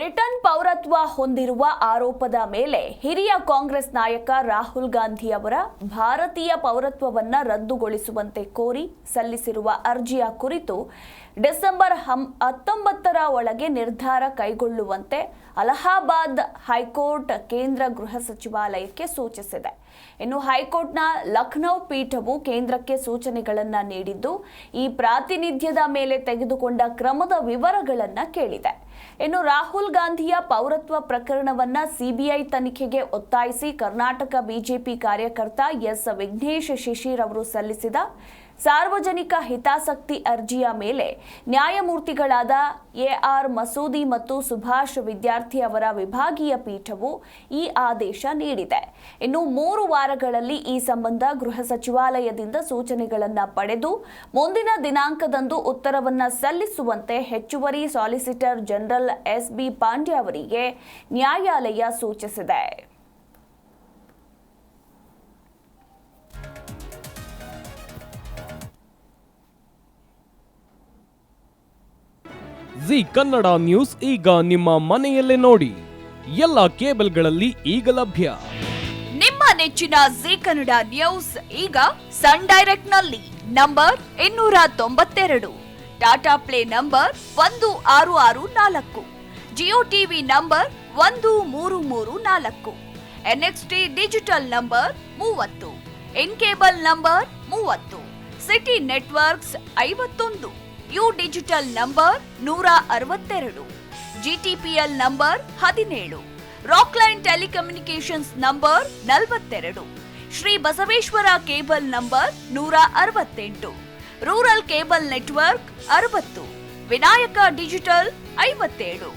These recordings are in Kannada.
ಬ್ರಿಟನ್ ಪೌರತ್ವ ಹೊಂದಿರುವ ಆರೋಪದ ಮೇಲೆ ಹಿರಿಯ ಕಾಂಗ್ರೆಸ್ ನಾಯಕ ರಾಹುಲ್ ಗಾಂಧಿ ಅವರ ಭಾರತೀಯ ಪೌರತ್ವವನ್ನು ರದ್ದುಗೊಳಿಸುವಂತೆ ಕೋರಿ ಸಲ್ಲಿಸಿರುವ ಅರ್ಜಿಯ ಕುರಿತು ಡಿಸೆಂಬರ್ 19ರ ಒಳಗೆ ನಿರ್ಧಾರ ಕೈಗೊಳ್ಳುವಂತೆ ಅಲಹಾಬಾದ್ ಹೈಕೋರ್ಟ್ ಕೇಂದ್ರ ಗೃಹ ಸಚಿವಾಲಯಕ್ಕೆ ಸೂಚಿಸಿದೆ. ಇನ್ನು ಹೈಕೋರ್ಟ್ನ ಲಖನೌ ಪೀಠವು ಕೇಂದ್ರಕ್ಕೆ ಸೂಚನೆಗಳನ್ನು ನೀಡಿದ್ದು, ಈ ಪ್ರಾತಿನಿಧ್ಯದ ಮೇಲೆ ತೆಗೆದುಕೊಂಡ ಕ್ರಮದ ವಿವರಗಳನ್ನು ಕೇಳಿದೆ. ಇನ್ನು ರಾಹುಲ್ ಗಾಂಧಿಯ ಪೌರತ್ವ ಪ್ರಕರಣವನ್ನ ಸಿಬಿಐ ತನಿಖೆಗೆ ಒತ್ತಾಯಿಸಿ ಕರ್ನಾಟಕ ಬಿಜೆಪಿ ಕಾರ್ಯಕರ್ತ ಎಸ್ ವಿಘ್ನೇಶ್ ಶಿಶಿರ್ ಅವರು ಸಲ್ಲಿಸಿದ ಸಾರ್ವಜನಿಕ ಹಿತಾಸಕ್ತಿ ಅರ್ಜಿಯ ಮೇಲೆ ನ್ಯಾಯಮೂರ್ತಿಗಳಾದ ಎಆರ್ ಮಸೂದಿ ಮತ್ತು ಸುಭಾಷ್ ವಿದ್ಯಾರ್ಥಿ ಅವರ ವಿಭಾಗೀಯ ಪೀಠವು ಈ ಆದೇಶ ನೀಡಿದೆ. ಇನ್ನು 3 ವಾರಗಳಲ್ಲಿ ಈ ಸಂಬಂಧ ಗೃಹ ಸಚಿವಾಲಯದಿಂದ ಸೂಚನೆಗಳನ್ನು ಪಡೆದು ಮುಂದಿನ ದಿನಾಂಕದಂದು ಉತ್ತರವನ್ನು ಸಲ್ಲಿಸುವಂತೆ ಹೆಚ್ಚುವರಿ ಸಾಲಿಸಿಟರ್ ಜನರಲ್ ಎಸ್.ಬಿ. ಪಾಂಡ್ಯ ಅವರಿಗೆ ನ್ಯಾಯಾಲಯ ಸೂಚಿಸಿದೆ. ಜಿ ಕನ್ನಡ ನ್ಯೂಸ್ ಈಗ ನಿಮ್ಮ ಮನೆಯಲ್ಲೇ ನೋಡಿ. ಎಲ್ಲ ಕೇಬಲ್ಗಳಲ್ಲಿ ಈಗ ಲಭ್ಯ. ನಿಮ್ಮ ನೆಚ್ಚಿನ ಜಿ ಕನ್ನಡ ನ್ಯೂಸ್ ಈಗ ಸನ್ ಡೈರೆಕ್ಟ್ ನಲ್ಲಿ number 292, Tata play number 1664, Jio TV number 1334, NXT digital number 30, in cable number 30, city networks 51, U digital number 162, GTPL number 17, Rockline telecommunications number 42, Shri Basaveshwara cable number 168, rural cable network 60, Vinayaka digital 57,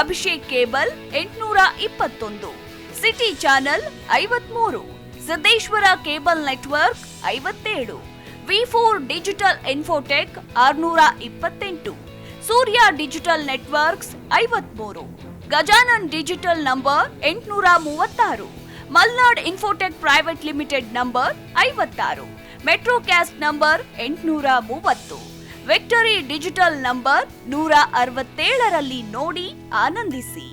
Abhishek cable 821, city channel 53, Siddeshwara cable network 57, ವಿ4 digital infotech 628, Surya digital networks 53, Gajanan digital number 836, Malnad infotech private limited number 56, metrocast number 830, victory digital number 167ರಲ್ಲಿ ನೋಡಿ ಆನಂದಿಸಿ.